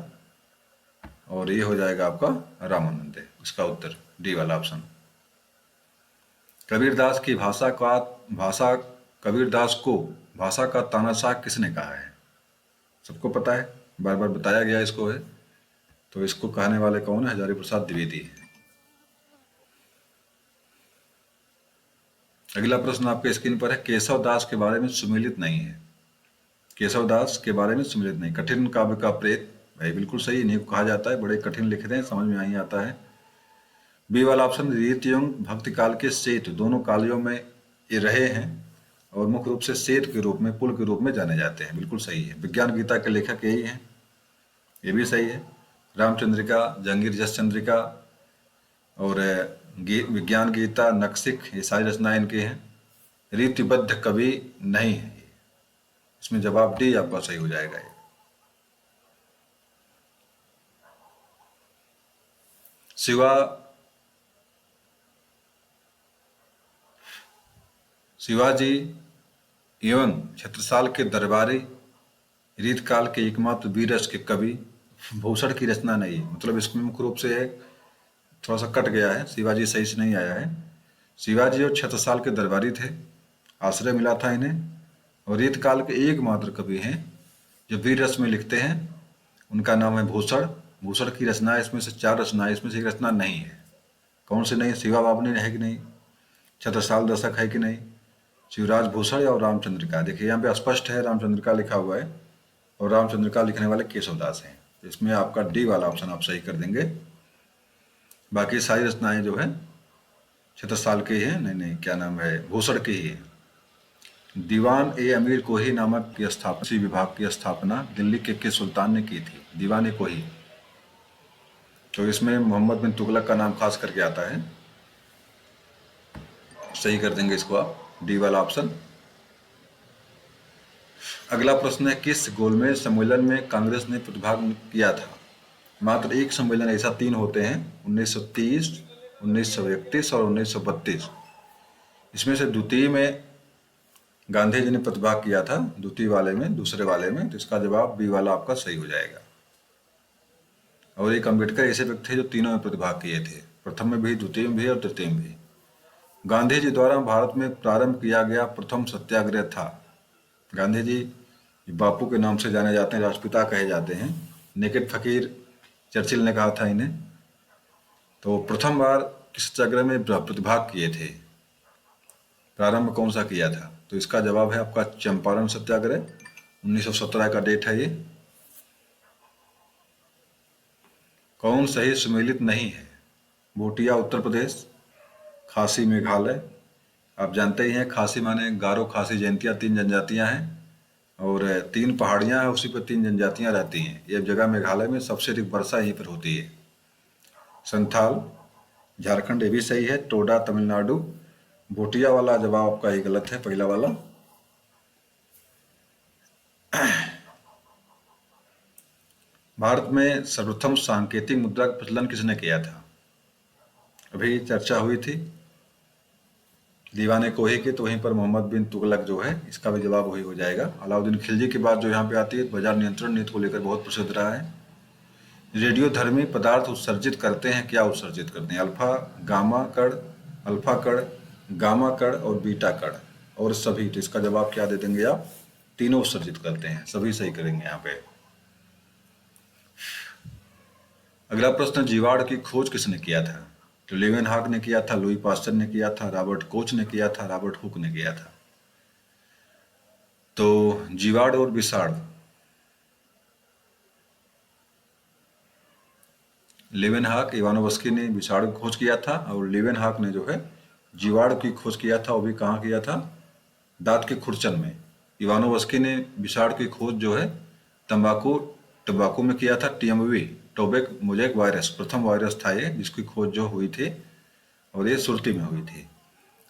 और ये हो जाएगा आपका रामानंद है इसका उत्तर, डी वाला ऑप्शन। कबीरदास की कबीरदास को भाषा का तानाशाह किसने कहा है? सबको पता है, बार बार बताया गया इसको है। तो इसको कहने वाले कौन है? हजारी प्रसाद द्विवेदी। अगला प्रश्न आपके स्क्रीन पर है, केशव दास के बारे में सुमेलित नहीं है। केशव दास के बारे में सुमेलित नहीं। कठिन काव्य का प्रेत, भाई बिल्कुल सही, इन्हीं को कहा जाता है। बड़े कठिन लिखते हैं, समझ में नहीं आता है। बी वाला ऑप्शन, रीत एवं भक्ति काल के सेठ दोनों कालियों में ये रहे हैं और मुख्य रूप से सेठ के रूप में, पुल के रूप में जाने जाते हैं। बिल्कुल सही है। विज्ञान गीता के लेखक यही हैं, ये भी सही है। रामचंद्रिका, जहांगीर जस चंद्रिका और विज्ञान गीता, नक्सिक, ये सारी रचनाएं इनके हैं। रीतिबद्ध कवि नहीं है, इसमें जवाब डी आपका सही हो जाएगा। ये शिवाजी एवं छत्रसाल के दरबारी रीतकाल के एकमात्र वीर रस के कवि भूषण की रचना नहीं है। मतलब इसमें मुख्य रूप से थोड़ा सा कट गया है, शिवाजी सही से नहीं आया है। शिवाजी और छत्रसाल के दरबारी थे, आश्रय मिला था इन्हें। और रीतकाल के एकमात्र कवि हैं जो वीर रस में लिखते हैं, उनका नाम है भूषण। भूषण की रचना इसमें से 4 रचनाएं, इसमें से एक रचना नहीं है। कौन सी नहीं? शिवा बाबनी है कि नहीं, छत्रसाल दशक है कि नहीं, शिवराज भूषण और रामचंद्रिका। देखिए यहाँ पे स्पष्ट है रामचंद्रिका लिखा हुआ है और रामचंद्रिका लिखने वाले केशवदास हैं। इसमें आपका डी वाला ऑप्शन आप सही कर देंगे। बाकी सारी रचनाएं जो है छत्रसाल की है, नहीं क्या नाम है, भूषण की ही है। दीवान ए अमीर कोही नामक की स्थापना, विभाग की स्थापना दिल्ली के किस सुल्तान ने की थी? दीवान ए कोही। तो इसमें मोहम्मद बिन तुगलक का नाम खास करके आता है, सही कर देंगे इसको आप, डी वाला ऑप्शन। अगला प्रश्न है, किस गोलमेज सम्मेलन में कांग्रेस ने प्रतिभाग किया था? मात्र एक सम्मेलन, ऐसा 3 होते हैं, 1930, 1931 और 1932। इसमें से द्वितीय में गांधी जी ने प्रतिभाग किया था, द्वितीय वाले में, दूसरे वाले में। तो इसका जवाब बी वाला आपका सही हो जाएगा। और एक अम्बेडकर ऐसे व्यक्ति थे जो तीनों में प्रतिभाग किए थे, प्रथम में भी, द्वितीय में भी और तृतीय में भी। गांधी जी द्वारा भारत में प्रारंभ किया गया प्रथम सत्याग्रह था। गांधी जी बापू के नाम से जाने जाते हैं, राष्ट्रपिता कहे जाते हैं। नेकेड फकीर चर्चिल ने कहा था इन्हें। तो प्रथम बार किस सत्याग्रह में प्रतिभाग किए थे, प्रारंभ कौन सा किया था? तो इसका जवाब है आपका चंपारण सत्याग्रह, 1917 का डेट है ये। कौन सही सुमेलित नहीं है? भोटिया उत्तर प्रदेश, खासी मेघालय। आप जानते ही हैं खासी माने गारो खासी जयंतियाँ, 3 जनजातियाँ हैं और 3 पहाड़ियाँ हैं, उसी पर 3 जनजातियाँ रहती हैं। ये जगह मेघालय में सबसे अधिक वर्षा यहीं पर होती है। संथाल झारखंड, ये भी सही है। टोडा तमिलनाडु। भोटिया वाला जवाब आपका ही गलत है, पहला वाला। भारत में सर्वप्रथम सांकेतिक मुद्रा का प्रचलन किसने किया था? अभी चर्चा हुई थी दीवाने कोही की, तो वहीं पर मोहम्मद बिन तुगलक जो है, इसका भी जवाब वही हो जाएगा। अलाउद्दीन खिलजी की बात जो यहाँ पे आती है, बाजार नियंत्रण नीति को लेकर बहुत प्रसिद्ध रहा है। रेडियोधर्मी पदार्थ उत्सर्जित करते हैं, क्या उत्सर्जित करते हैं? अल्फा कण, गामा कण और बीटा कण और सभी। तो इसका जवाब क्या दे देंगे आप? तीनों उत्सर्जित करते हैं, सभी सही करेंगे यहाँ पे। अगला प्रश्न, जीवाणु की खोज किसने किया था? तो लेवेनहॉक ने किया था, लुई पास्चर ने किया था, रॉबर्ट कोच ने किया था, रॉबर्ट हुक ने किया था। तो जीवाणु और विषाणु, लेवेनहॉक, इवानोव्स्की ने विषाणु की खोज किया था और लेवेनहॉक ने जो है जीवाणु की खोज किया था। वो भी कहाँ किया था? दांत के खुरचन में। इवानोव्स्की ने विषाणु की खोज जो है तंबाकू टबाकू में किया था। टीएमवी, टोबैक मोज़ेक वायरस, प्रथम वायरस था ये जिसकी खोज जो हुई थी और ये सुर्ती में हुई थी।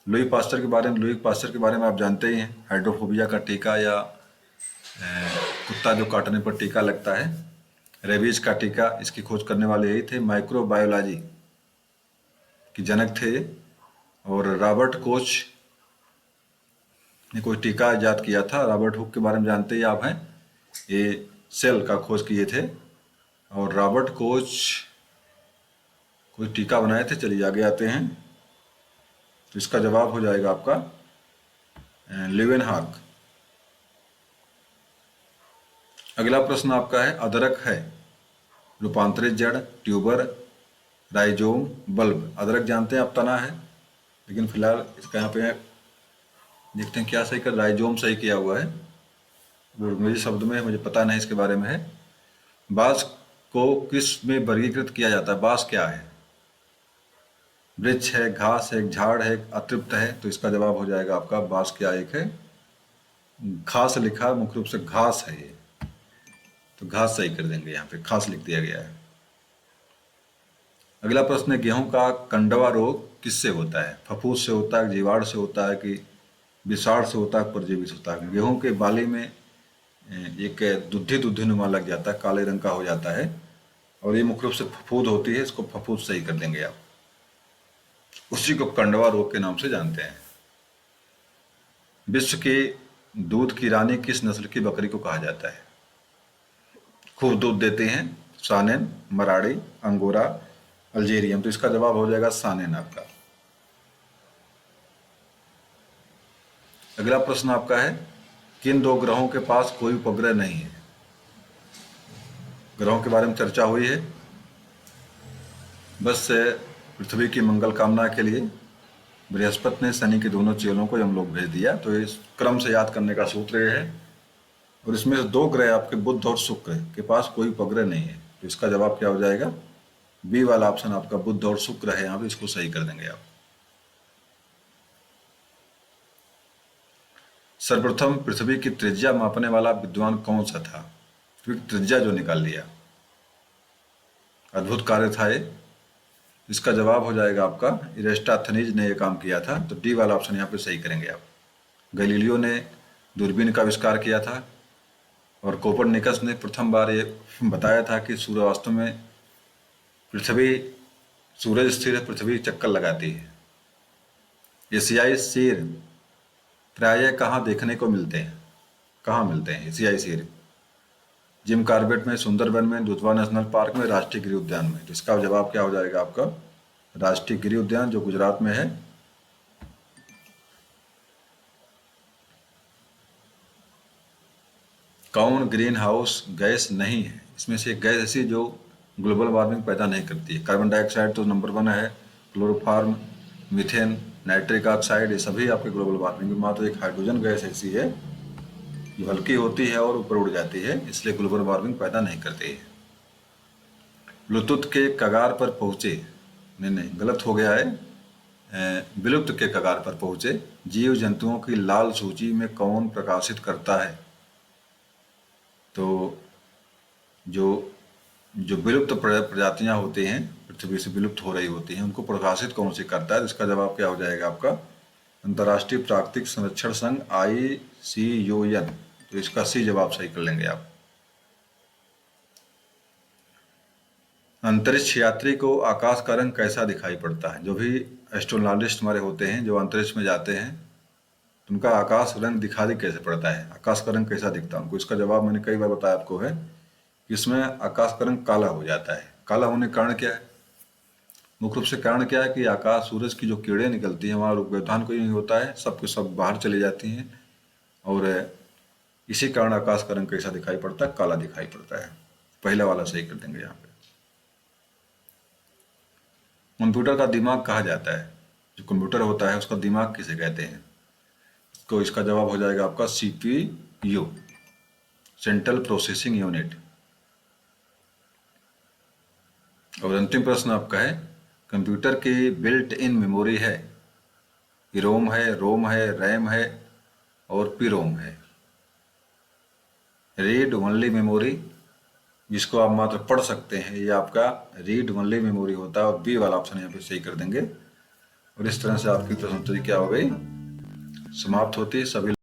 लुई पास्चर के बारे में आप जानते ही हैं। हाइड्रोफोबिया का टीका या कुत्ता जो काटने पर टीका लगता है, रेबीज का टीका, इसकी खोज करने वाले यही थे। माइक्रोबायोलॉजी के जनक थे। और रॉबर्ट कोच ने कोई टीका इजाद किया था। रॉबर्ट हुक के बारे में जानते ही आप हैं, ये सेल का खोज किए थे। और रॉबर्ट कोच कोई टीका बनाए थे। चलिए आगे आते हैं। तो इसका जवाब हो जाएगा आपका लेवेनहॉक। अगला प्रश्न आपका है, अदरक है रूपांतरित जड़, ट्यूबर, राइजोम, बल्ब। अदरक जानते हैं आप, तना है, लेकिन फिलहाल इसका यहाँ पे देखते हैं क्या सही कर, राइजोम सही किया हुआ है। मेरे शब्द में मुझे पता नहीं इसके बारे में है। बांस को किस में वर्गीकृत किया जाता है? बांस क्या है? वृक्ष है, घास है, झाड़ है, अतृप्त है। तो इसका जवाब हो जाएगा आपका बांस क्या एक है, घास लिखा, मुख्य रूप से घास है ये, तो घास सही कर देंगे, यहाँ पे घास लिख दिया गया है। अगला प्रश्न है, गेहूं का कंडवा रोग किससे होता है? फफूंद से होता है, जीवाणु से होता है, कि विषाणु से होता है, परजीवी से होता है? गेहूं के बाली में एक दुद्धि दुद्धि नुमा लग जाता है, काले रंग का हो जाता है, और ये मुख्य रूप से फफूंद होती है। इसको फफूंद सही कर देंगे आप, उसी को कंडवा रोग के नाम से जानते हैं। विश्व की दूध की रानी किस नस्ल की बकरी को कहा जाता है? खूब दूध देते हैं, सानेन, मराड़ी, अंगोरा, अल्जीरियम। तो इसका जवाब हो जाएगा सानेन आपका। अगला प्रश्न आपका है, किन दो ग्रहों के पास कोई उपग्रह नहीं है? ग्रहों के बारे में चर्चा हुई है। बस पृथ्वी की मंगल कामना के लिए बृहस्पति ने शनि के दोनों चेलों को यमलोक भेज दिया। तो इस क्रम से याद करने का सूत्र ये है। और इसमें से दो ग्रह आपके बुध और शुक्र के पास कोई उपग्रह नहीं है। तो इसका जवाब क्या हो जाएगा? बी वाला ऑप्शन आपका, बुध और शुक्र है यहाँ पे, इसको सही कर देंगे आप। सर्वप्रथम पृथ्वी की त्रिज्या मापने वाला विद्वान कौन सा था? पृथ्वी की त्रिज्या जो निकाल लिया, अद्भुत कार्य था ये। इसका जवाब हो जाएगा आपका, इरेस्टाथनीज ने यह काम किया था। तो डी वाला ऑप्शन यहाँ पे सही करेंगे आप। गैलीलियो ने दूरबीन का आविष्कार किया था। और कोपरनिकस ने प्रथम बार ये बताया था कि सूर्य वास्तव में पृथ्वी, सूरज स्थिर है, पृथ्वी चक्कर लगाती है। एशियाई शेर प्रायः कहाँ देखने को मिलते हैं? कहाँ मिलते हैं एशियाई शेर? जिम कॉर्बेट में, सुंदरबन में, दुधवा नेशनल पार्क में, राष्ट्रीय गृह उद्यान में। तो इसका जवाब क्या हो जाएगा आपका? राष्ट्रीय गृह उद्यान जो गुजरात में है। कौन ग्रीन हाउस गैस नहीं है? इसमें से एक गैस ऐसी जो ग्लोबल वार्मिंग पैदा नहीं करती है। कार्बन डाइऑक्साइड तो नंबर 1 है, क्लोरोफॉर्म, मीथेन, नाइट्रिक ऑक्साइड, ये सभी आपके ग्लोबल वार्मिंग में। मात्र एक हाइड्रोजन गैस ऐसी है जो हल्की होती है और ऊपर उड़ जाती है, इसलिए ग्लोबल वार्मिंग पैदा नहीं करती है। ब्लूटूथ के कगार पर पहुंचे, नहीं गलत हो गया है, विलुप्त के कगार पर पहुंचे जीव जंतुओं की लाल सूची में कौन प्रकाशित करता है? तो जो जो विलुप्त प्रजातियां होती हैं, पृथ्वी से विलुप्त हो रही होती हैं, उनको प्रकाशित कौन सी करता है? इसका जवाब क्या हो जाएगा आपका? अंतर्राष्ट्रीय प्राकृतिक संरक्षण संघ, ICUN। तो इसका सी जवाब सही कर लेंगे आप। अंतरिक्ष यात्री को आकाश का रंग कैसा दिखाई पड़ता है? जो भी एस्ट्रोनॉटिस्ट हमारे होते हैं, जो अंतरिक्ष में जाते हैं, उनका आकाश रंग दिखाई कैसे पड़ता है? आकाश का रंग कैसा दिखता है उनको? इसका जवाब मैंने कई बार बताया आपको है कि इसमें आकाश का रंग काला हो जाता है। काला होने का कारण क्या है? मुख्य रूप से कारण क्या है कि आकाश, सूरज की जो किरणें निकलती हैं, वहाँ व्यवधान कोई नहीं होता है, सब के सब बाहर चली जाती हैं, और इसी कारण आकाश का रंग कैसा दिखाई पड़ता है? काला दिखाई पड़ता है। पहला वाला सही कर देंगे यहाँ पे। कंप्यूटर का दिमाग कहा जाता है? जो कंप्यूटर होता है उसका दिमाग किसे कहते हैं? तो इसका जवाब हो जाएगा आपका CPU, सेंट्रल प्रोसेसिंग यूनिट। और अंतिम प्रश्न आपका है, कंप्यूटर की बिल्ट इन मेमोरी है? रोम है, रोम है, रैम है और पीरोम है। रीड ओनली मेमोरी, जिसको आप मात्र पढ़ सकते हैं, ये आपका रीड ओनली मेमोरी होता है, और बी वाला ऑप्शन यहाँ पे सही कर देंगे। और इस तरह से आपकी प्रश्नोत्तरी क्या हो गई, समाप्त होती है। सभी